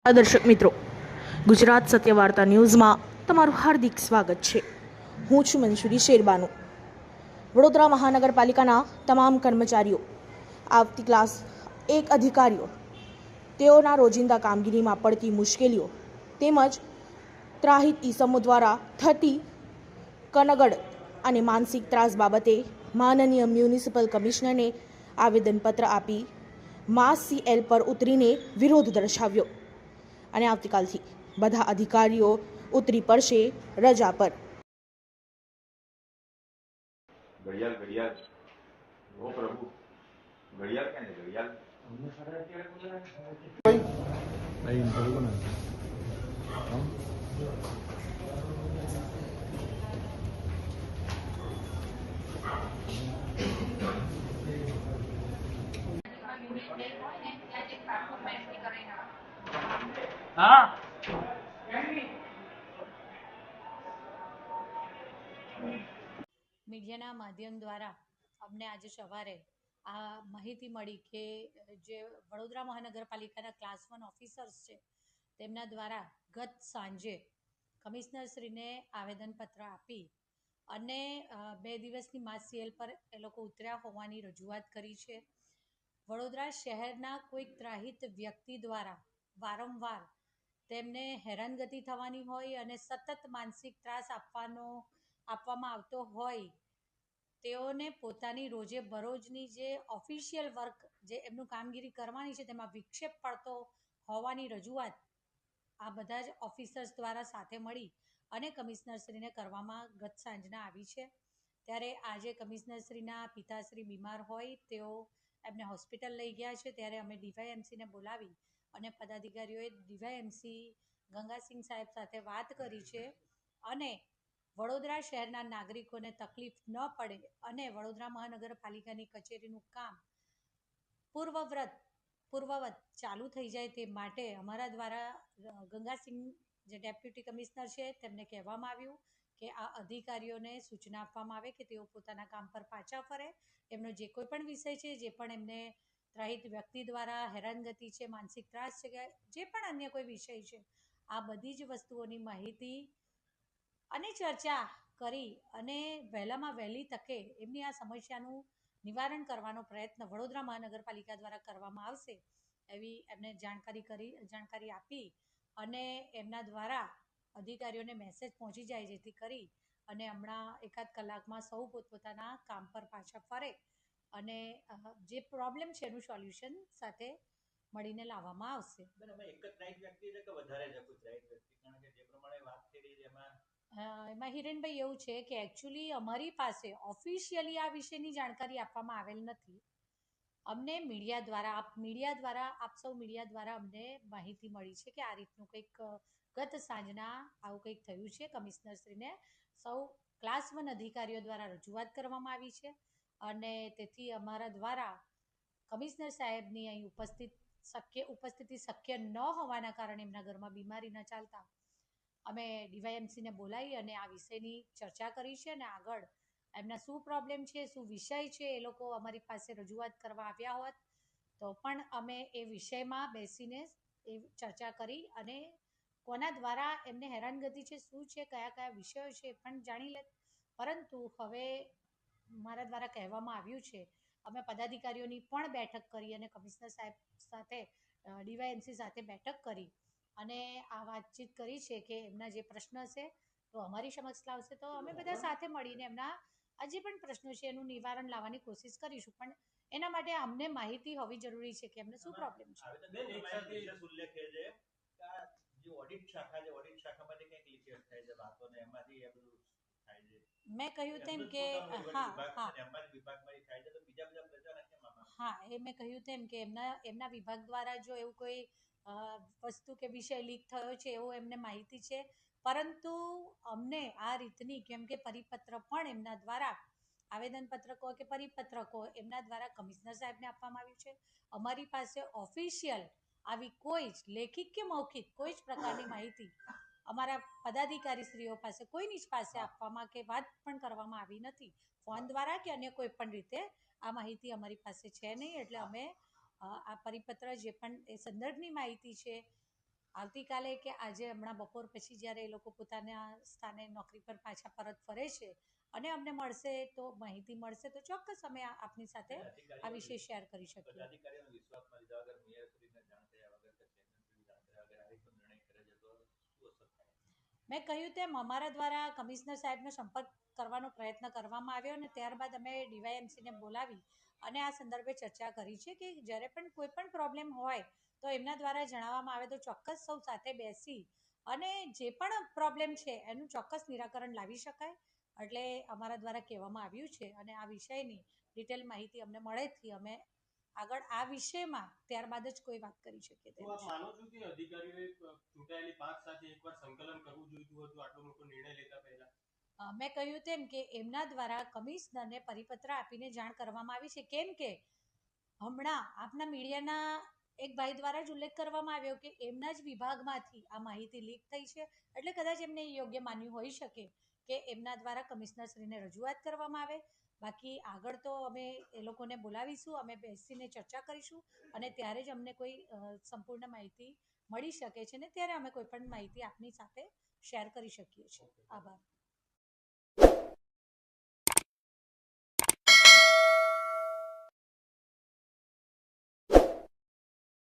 દર્શક મિત્રો, ગુજરાત સત્ય વાર્તા ન્યૂઝમાં તમારું હાર્દિક સ્વાગત છે। હું છું મંજુરી શેરબાનુ। વડોદરા મહાનગરપાલિકાના તમામ કર્મચારીઓ, આવતી ક્લાસ 1 અધિકારીઓ તેઓના રોજિંદા કામગીરીમાં પડતી મુશ્કેલીઓ તેમજ ત્રાહિત ઈસમો દ્વારા થતી કનગડ અને માનસિક ત્રાસ બાબતે માનનીય મ્યુનિસિપલ કમિશનરને આવેદનપત્ર આપી માસ CL પર ઉતરીને વિરોધ દર્શાવ્યો અને આવતીકાલથી બધા અધિકારીઓ ઉતરી પડશે રજા પર। ઘડિયાળ ઘડિયાળ ઓ પ્રભુ ઘડિયાળ ક્યાં છે? ઘડિયાળ हाँ મીડિયાના માધ્યમ દ્વારા અમને આજે સવારે આ માહિતી મળી કે જે વડોદરા મહાનગરપાલિકાના ક્લાસ 1 ઓફિસર્સ છે તેમના દ્વારા ગત સાંજે કમિશનરશ્રીને આવેદનપત્ર આપી અને 2 દિવસની માસ CL પર એ લોકો ઉતર્યા હોવાની રજૂઆત કરી છે। વડોદરા શહેરના કોઈક ત્રાહિત વ્યક્તિ દ્વારા વારંવાર તેમને હેરાનગતિ થવાની હોય અને સતત માનસિક ત્રાસ આપવામાં આવતો હોય તેઓને પોતાની રોજે બરોજની જે ઓફિશિયલ વર્ક જે એમનું કામગીરી કરવાની છે તેમાં વિક્ષેપ પડતો હોવાની રજૂઆત આ બધા જ ઓફિસર્સ દ્વારા સાથે મળી અને કમિશનરશ્રીને કરવામાં ગત સાંજના આવી છે। ત્યારે આજે કમિશનરશ્રીના પિતાશ્રી બીમાર હોય તેઓ એમને હોસ્પિટલ લઈ ગયા છે, ત્યારે અમે DYMCને બોલાવી અને પદાધિકારીઓએ DYMC ગંગાસિંહ સાહેબ સાથે વાત કરી છે અને વડોદરા શહેરના નાગરિકોને તકલીફ ન પડે અને વડોદરા મહાનગરપાલિકાની કચેરીનું કામ પૂર્વવત ચાલુ થઈ જાય તે માટે અમારા દ્વારા ગંગાસિંહ જે ડેપ્યુટી કમિશનર છે તેમને કહેવામાં આવ્યું કે આ અધિકારીઓને સૂચના આપવામાં આવે કે તેઓ પોતાના કામ પર પાછા ફરે। એમનો જે કોઈ પણ વિષય છે, જે પણ એમને ત્રાહિત વ્યક્તિ દ્વારા હેરાનગતિ છે, માનસિક ત્રાસ છે કે જે પણ અન્ય કોઈ વિષય છે, આ બધી જ વસ્તુઓની માહિતી અને ચર્ચા કરી અને વહેલામાં વહેલી તકે એમની આ સમસ્યાનું નિવારણ કરવાનો પ્રયત્ન વડોદરા મહાનગરપાલિકા દ્વારા કરવામાં આવશે એવી એમને જાણકારી આપી અને એમના દ્વારા અધિકારીઓને મેસેજ પહોંચી જાય જેથી કરી અને હમણાં એકાદ કલાકમાં સૌ પોતપોતાના કામ પર પાછા ફરે અને જે પ્રોબ્લેમ છે એનું સોલ્યુશન સાથે મળીને લાવવામાં આવશે। એમાં હિરેનભાઈ એવું છે કે એકચ્યુઅલી અમારી પાસે ઓફિશિયલી આ વિશેની જાણકારી આપવામાં આવેલ નથી। અમને મીડિયા દ્વારા અમને માહિતી મળી છે કે આ રીતનું કંઈક ગત સાંજના આવું કંઈક થયું છે। કમિશનરશ્રીને સૌ ક્લાસ 1 અધિકારીઓ દ્વારા રજૂઆત કરવામાં આવી છે અને તેથી અમારા દ્વારા કમિશનર સાહેબની અહીં ઉપસ્થિતિ શક્ય ન હોવાના કારણે એમના ઘરમાં બીમારી ન ચાલતા અમે DYMCને બોલાવી અને આ વિષયની ચર્ચા કરી છે અને આગળ એમના શું પ્રોબ્લેમ છે, શું વિષય છે, એ લોકો અમારી પાસે રજૂઆત કરવા આવ્યા હોત તો પણ અમે એ વિષયમાં બેસીને એ ચર્ચા કરી અને કોના દ્વારા એમને હેરાનગતિ છે, શું છે, કયા વિષયો છે એ પણ જાણી લેત। પરંતુ હવે મારા દ્વારા કહેવામાં આવ્યું છે, અમે પદાધિકારીઓની પણ બેઠક કરી અને કમિશનર સાહેબ સાથે DYMC સાથે બેઠક કરી અને આ વાતચીત કરી છે કે એમના જે પ્રશ્ન છે તો અમારી સમક્ષ લાવશે તો અમે બધા સાથે મળીને એમના આ જે પણ પ્રશ્નો છે એનું નિવારણ લાવવાની કોશિશ કરીશું, પણ એના માટે અમને માહિતી હોવી જરૂરી છે કે એમને શું પ્રોબ્લેમ છે। મેં કહ્યું તેમ કે મેં કહ્યું તેમ કે એમના વિભાગ દ્વારા જો એવું કોઈ વસ્તુ કે વિષય લીક થયો છે એવું એમને માહિતી છે, પરંતુ અમને આ રીતની કેમ કે પરિપત્ર પણ એમના દ્વારા આવેદનપત્રકો કે પરિપત્રકો એમના દ્વારા કમિશનર સાહેબને આપવામાં આવ્યું છે। અમારી પાસે ઓફિશિયલ આવી કોઈ જ લેખિત કે મૌખિક કોઈ જ પ્રકારની માહિતી અમારા પદાધિકારીશ્રીઓ પાસે કોઈની જ પાસે આપવામાં કે વાત પણ કરવામાં આવી નથી, ફોન દ્વારા કે અન્ય કોઈ પણ રીતે આ માહિતી અમારી પાસે છે નહીં। એટલે અમે આ પરિપત્ર જે પણ એ સંદર્ભની માહિતી છે આવતીકાલે કે આજે હમણાં બપોર પછી જ્યારે એ લોકો પોતાના સ્થાને નોકરી પર પાછા પરત ફરે છે અને અમને મળશે તો માહિતી મળશે તો ચોક્કસ અમે આપની સાથે આ વિશે શેર કરી શકીએ. અધિકારીઓનો વિશ્વાસમાં લીધા વગર મેયર સુધીને જાણ થયા વગર કે ચેરમેન સુધી જાણ થયા વગર આવી કોઈ નિર્ણય કરે છે તો શું અસર થાય? મેં કહ્યું તેમ અમારા દ્વારા કમિશનર સાહેબનો સંપર્ક કરવાનો પ્રયત્ન કરવામાં આવ્યો અને ત્યારબાદ અમે ડીવાયએમસીને બોલાવી અને આ સંદર્ભે ચર્ચા કરી છે કે જ્યારે પણ કોઈ પણ પ્રોબ્લેમ હોય તો એમના દ્વારા જણાવવામાં આવે તો ચોક્કસ સૌ સાથે બેસી અને જે પણ પ્રોબ્લેમ છે એનું ચોક્કસ નિરાકરણ લાવી શકાય. એટલે અમારા દ્વારા કહેવામાં આવ્યું છે અને આ વિષયની ડિટેલ માહિતી અમને મળેથી અમે આગળ આ વિષયમાં ત્યારબાદ જ કોઈ વાત કરી શકીએ. તો આપ માનો છો કે અધિકારીઓએ ચૂંટાયેલી પાંખ સાથે એકવાર સંકલન કરવું જોઈતું હતું આટલો મોટો નિર્ણય લેતા પહેલા? મેં કહ્યું તેમ કે એમના દ્વારા કમિશનરને પરિપત્ર આપીને જાણ કરવામાં આવી છે. કેમ કે હમણાં આપના મીડિયાના એક ભાઈ દ્વારા જ ઉલ્લેખ કરવામાં આવ્યો કે એમના જ વિભાગમાંથી આ માહિતી લીક થઈ છે એટલે કદાચ એમને યોગ્ય માન્યું હોઈ શકે કે એમના દ્વારા કમિશનરશ્રીને રજૂઆત કરવામાં આવે. બાકી આગળ તો અમે એ લોકોને બોલાવીશું, અમે બેસીને ચર્ચા કરીશું અને ત્યારે જ અમને કોઈ સંપૂર્ણ માહિતી મળી શકે છે ને ત્યારે અમે કોઈ પણ માહિતી આપની સાથે શેર કરી શકીએ છીએ. આભાર.